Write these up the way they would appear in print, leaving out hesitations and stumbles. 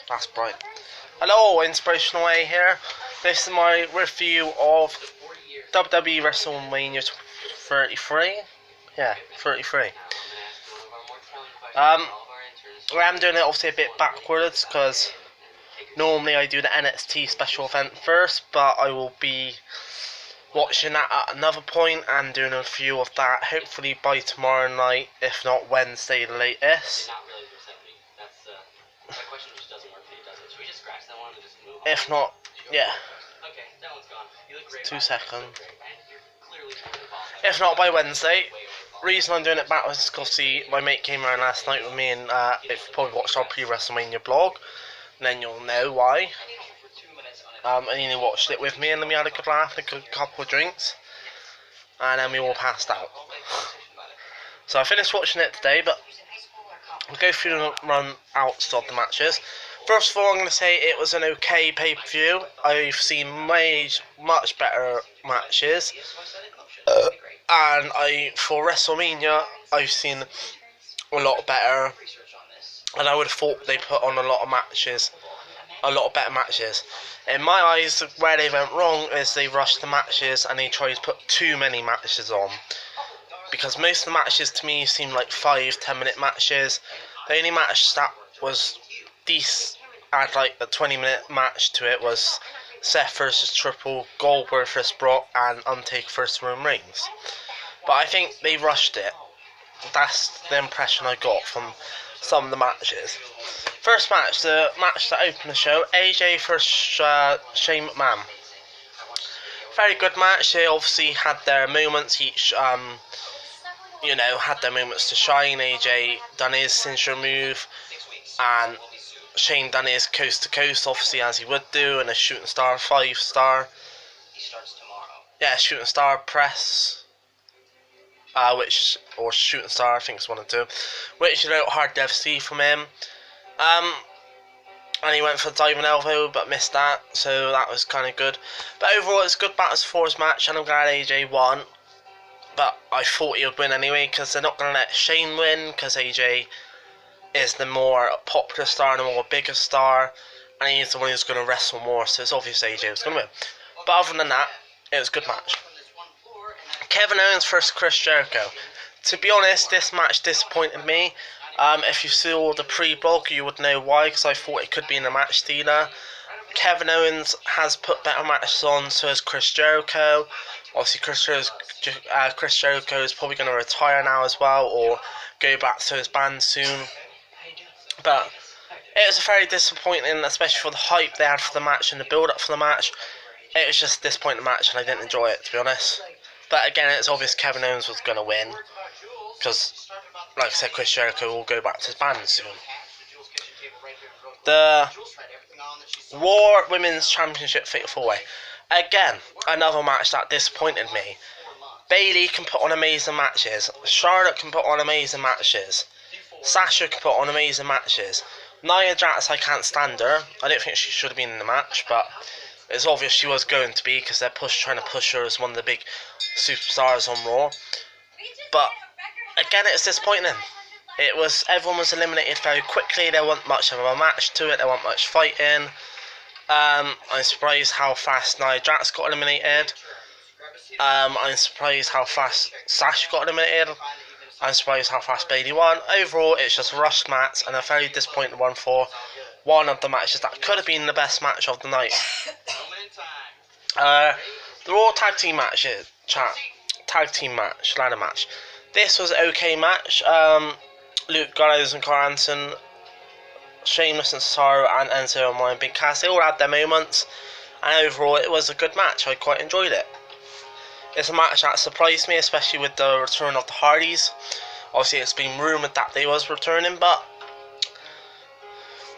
That's bright. Hello, Inspirational A here. This is my review of WWE WrestleMania 33. Yeah, 33. I'm doing it obviously a bit backwards because normally I do the NXT special event first, but I will be watching that at another point and doing a review of that hopefully by tomorrow night, if not Wednesday the latest. If not, yeah. 2 seconds. If not by Wednesday. Reason I'm doing it backwards is because my mate came around last night with me, and if you probably watched our pre-WrestleMania blog, then you'll know why. And he watched it with me, and then we had a good laugh and a good couple of drinks, and then we all passed out. So I finished watching it today, but we'll go through the run-outs of the matches. First of all, I'm going to say it was an okay pay-per-view. I've seen much better matches. And for WrestleMania, I've seen a lot better. And I would have thought they put on a lot of better matches. In my eyes, where they went wrong is they rushed the matches and they tried to put too many matches on. Because most of the matches to me seemed like 5-10 minute matches. The only match that was decent, had like a 20-minute match to it, was Seth versus Triple, Goldberg versus Brock, and Undertaker versus Reigns. But I think they rushed it. That's the impression I got from some of the matches. First match, the match that opened the show, AJ versus Shane McMahon. Very good match. They obviously had their moments each. Had their moments to shine. AJ done his signature move, and Shane done his coast to coast, obviously, as he would do, and a shooting star 5-star. Yeah, shooting star press. Or shooting star, I think it's one of two. Which hard to ever see from him. And he went for the diving elbow, but missed that, so that was kind of good. But overall, it's a good battles for his match, and I'm glad AJ won. But I thought he would win anyway, because they're not going to let Shane win, because AJ is the more popular star and the more bigger star, and he's the one who's going to wrestle more, so it's obvious AJ was going to win. But other than that, it was a good match. Kevin Owens versus Chris Jericho. To be honest, this match disappointed me. If you saw the pre-blog, you would know why, because I thought it could be in a match stealer. Kevin Owens has put better matches on, so has Chris Jericho. Obviously, Chris Jericho is probably going to retire now as well, or go back to his band soon. But it was very disappointing, especially for the hype they had for the match and the build-up for the match. It was just a disappointing match, and I didn't enjoy it, to be honest. But again, it's obvious Kevin Owens was going to win, because, like I said, Chris Jericho will go back to his band soon. The Raw Women's Championship Fatal 4-Way. Again, another match that disappointed me. Bayley can put on amazing matches. Charlotte can put on amazing matches. Sasha can put on amazing matches. Nia Jax, I can't stand her. I don't think she should have been in the match, but it's obvious she was going to be, because they're trying to push her as one of the big superstars on Raw. But again, it's disappointing. Everyone was eliminated very quickly. There wasn't much of a match to it. There wasn't much fighting. I'm surprised how fast Nia Jax got eliminated. I'm surprised how fast Sasha got eliminated. I'm surprised how fast Bayley won. Overall, it's just a rushed match and a very disappointing one for one of the matches that could have been the best match of the night. The Raw Tag Team matches, ladder match. This was an okay match. Luke Gallows and Carl Anderson, Sheamus and Cesaro, and Enzo and Big Cass, they all had their moments, and overall it was a good match. I quite enjoyed it. It's a match that surprised me, especially with the return of the Hardys. Obviously, it's been rumoured that they was returning, but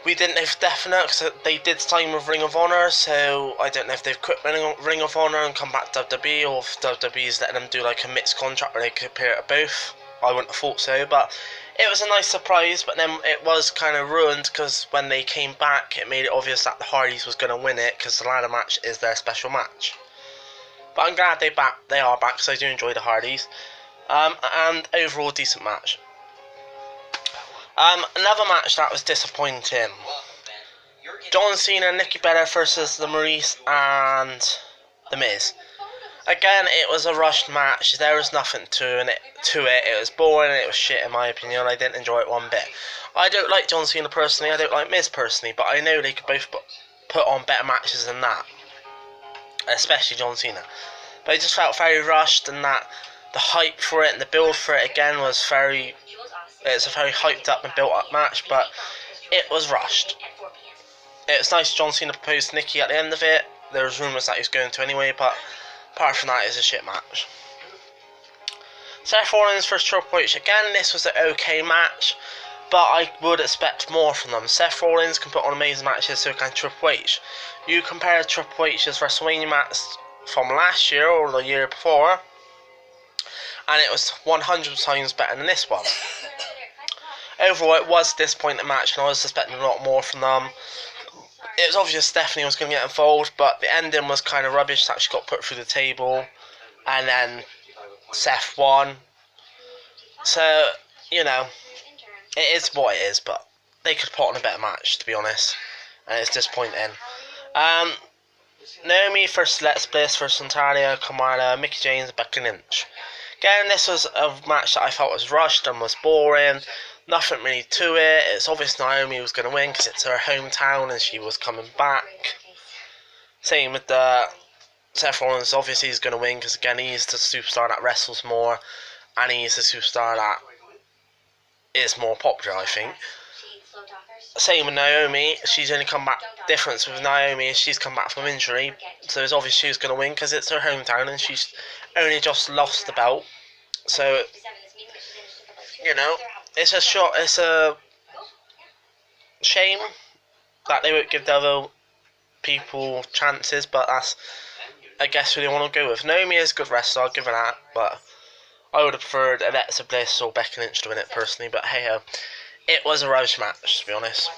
we didn't know for definite, because they did sign with Ring of Honor, so I don't know if they've quit Ring of Honor and come back to WWE, or if WWE is letting them do like a mixed contract where they could appear at both. I wouldn't have thought so, but it was a nice surprise. But then it was kind of ruined, because when they came back, it made it obvious that the Hardys was going to win it, because the ladder match is their special match. But I'm glad they are back, because I do enjoy the Hardys. And overall, decent match. Another match that was disappointing. John Cena, Nikki Bella versus the Maurice and The Miz. Again, it was a rushed match. There was nothing to it. It was boring. It was shit in my opinion. I didn't enjoy it one bit. I don't like John Cena personally. I don't like Miz personally. But I know they could both put on better matches than that. Especially John Cena. But it just felt very rushed, and that the hype for it and the build for it again was very... It's a very hyped up and built up match, but it was rushed. It was nice John Cena proposed Nikki at the end of it. There was rumours that he was going to anyway, but apart from that, it's a shit match. Seth Rollins vs Triple H. Again, this was an okay match, but I would expect more from them. Seth Rollins can put on amazing matches, so can Triple H. You compare Triple H's WrestleMania match from last year or the year before, and it was 100 times better than this one. Overall, it was a disappointing match, and I was expecting a lot more from them. It was obvious Stephanie was going to get involved, but the ending was kind of rubbish. That she got put through the table, and then Seth won. So, you know, it is what it is, but they could put on a better match, to be honest, and it's disappointing. Naomi versus Bliss versus Natalia, Kamala, Mickie James, and Becky Lynch. Again, this was a match that I felt was rushed and was boring. Nothing really to it. It's obvious Naomi was going to win because it's her hometown and she was coming back. Same with the Seth Rollins. Obviously he's going to win because again he's the superstar that wrestles more, and he's the superstar that is more popular, I think. Same with Naomi. She's only come back. Difference with Naomi is she's come back from injury, so it's obvious she's going to win because it's her hometown and she's only just lost the belt. So, you know, it's a shame that they won't give the other people chances, but that's, I guess, who they want to go with. Naomi is a good wrestler, I'll give her that, but I would have preferred Alexa Bliss or Becky Lynch to win it personally, but hey ho. It was a rubbish match, to be honest.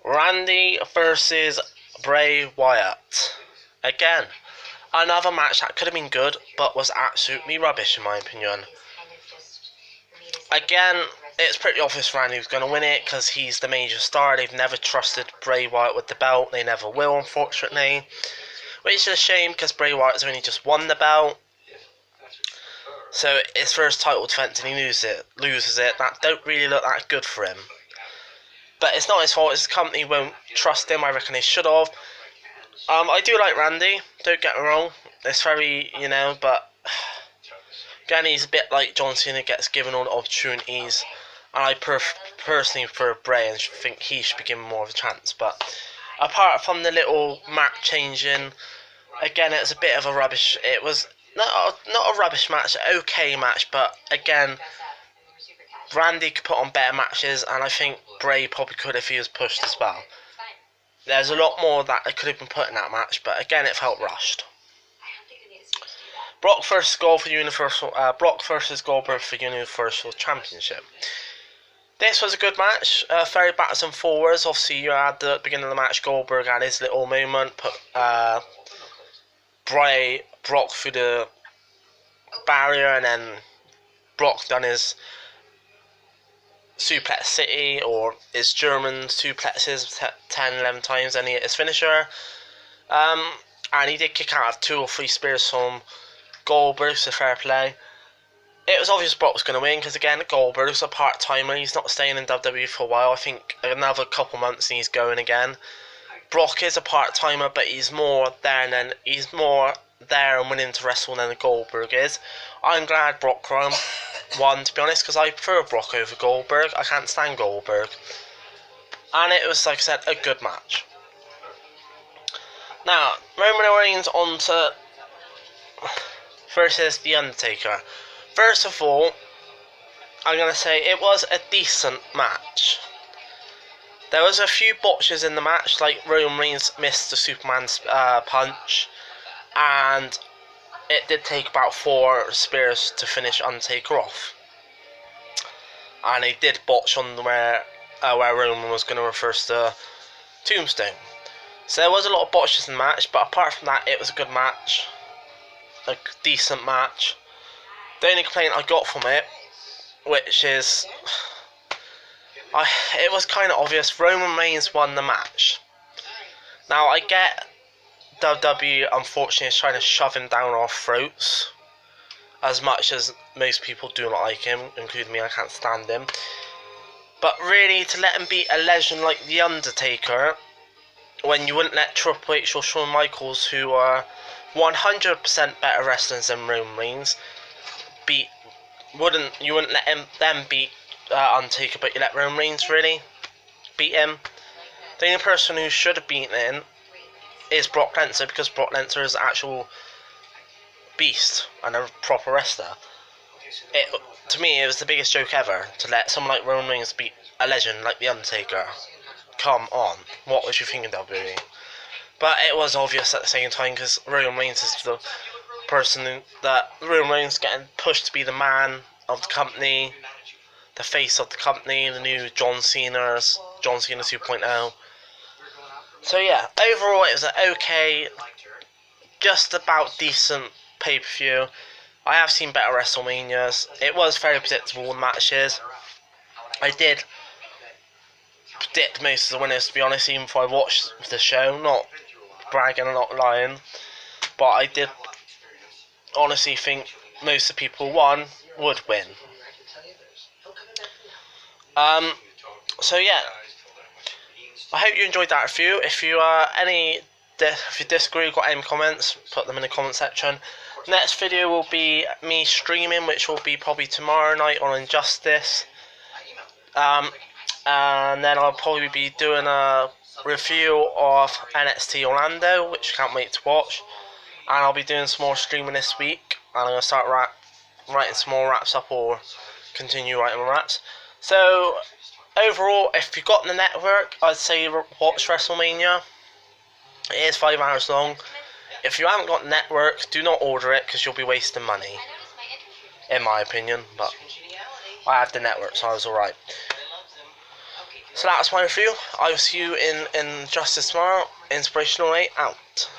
Randy versus Bray Wyatt. Again, another match that could have been good, but was absolutely rubbish in my opinion. Again, it's pretty obvious Randy was going to win it because he's the major star. They've never trusted Bray Wyatt with the belt. They never will, unfortunately. Which is a shame because Bray Wyatt's only just won the belt. So his first title defense and he loses it. That don't really look that good for him. But it's not his fault. His company won't trust him. I reckon they should have. I do like Randy. Don't get me wrong. It's very, you know, but again, he's a bit like John Cena, gets given all the opportunities. And I personally prefer Bray and think he should be given more of a chance. But apart from the little match changing, again, it's a bit of a rubbish. It was not a rubbish match, an okay match, but again, Randy could put on better matches, and I think Bray probably could if he was pushed as well. There's a lot more that could have been put in that match, but again, it felt rushed. Brock versus Goldberg for Universal Championship. This was a good match, very backwards and forwards. Obviously, you had the beginning of the match, Goldberg had his little moment, put Brock through the barrier, and then Brock done his suplex city, or his German suplexes 10, 11 times, and he hit his finisher. And he did kick out of 2 or 3 spears from Goldberg, so fair play. It was obvious Brock was going to win, because again, Goldberg's a part-timer. He's not staying in WWE for a while. I think another couple months and he's going again. Brock is a part-timer, but he's more there and willing to wrestle than Goldberg is. I'm glad Brock won, to be honest, because I prefer Brock over Goldberg. I can't stand Goldberg. And it was, like I said, a good match. Now, Roman Reigns versus The Undertaker. First of all, I'm going to say it was a decent match. There was a few botches in the match, like Roman Reigns missed the Superman punch, and it did take about 4 spears to finish Undertaker off. And they did botch on where Roman was going to reverse the tombstone. So there was a lot of botches in the match, but apart from that, it was a good match. A decent match. The only complaint I got from it, which is It was kind of obvious. Roman Reigns won the match. Now, I get WWE, unfortunately, is trying to shove him down our throats. As much as most people do not like him, including me, I can't stand him. But really, to let him beat a legend like The Undertaker, when you wouldn't let Triple H or Shawn Michaels, who are 100% better wrestlers than Roman Reigns, you wouldn't let them beat Undertaker, but you let Roman Reigns really beat him. The only person who should have beaten him is Brock Lesnar, because Brock Lesnar is an actual beast and a proper wrestler. To me, it was the biggest joke ever to let someone like Roman Reigns beat a legend like The Undertaker. Come on, what was you thinking, WWE? But it was obvious at the same time, because Roman Reigns is the person that Roman Reigns getting pushed to be the man of the company, the face of the company, the new John Cena 2.0. So yeah, overall it was an okay, just about decent pay-per-view. I have seen better WrestleManias. It was very predictable in matches. I did predict most of the winners, to be honest, even before I watched the show. Not bragging and not lying. But I did honestly think most of the people would win. So yeah. I hope you enjoyed that review. If you disagree, got any comments, put them in the comment section. Next video will be me streaming, which will be probably tomorrow night on Injustice. And then I'll probably be doing a review of NXT Orlando, which I can't wait to watch. And I'll be doing some more streaming this week. And I'm going to start writing some more raps up, or continue writing more raps. So, overall, if you've got the network, I'd say watch WrestleMania. It is 5 hours long. If you haven't got the network, do not order it, because you'll be wasting money. In my opinion, but I had the network, so I was alright. So that's my review. I will see you in Justice tomorrow. Inspirational 8 out.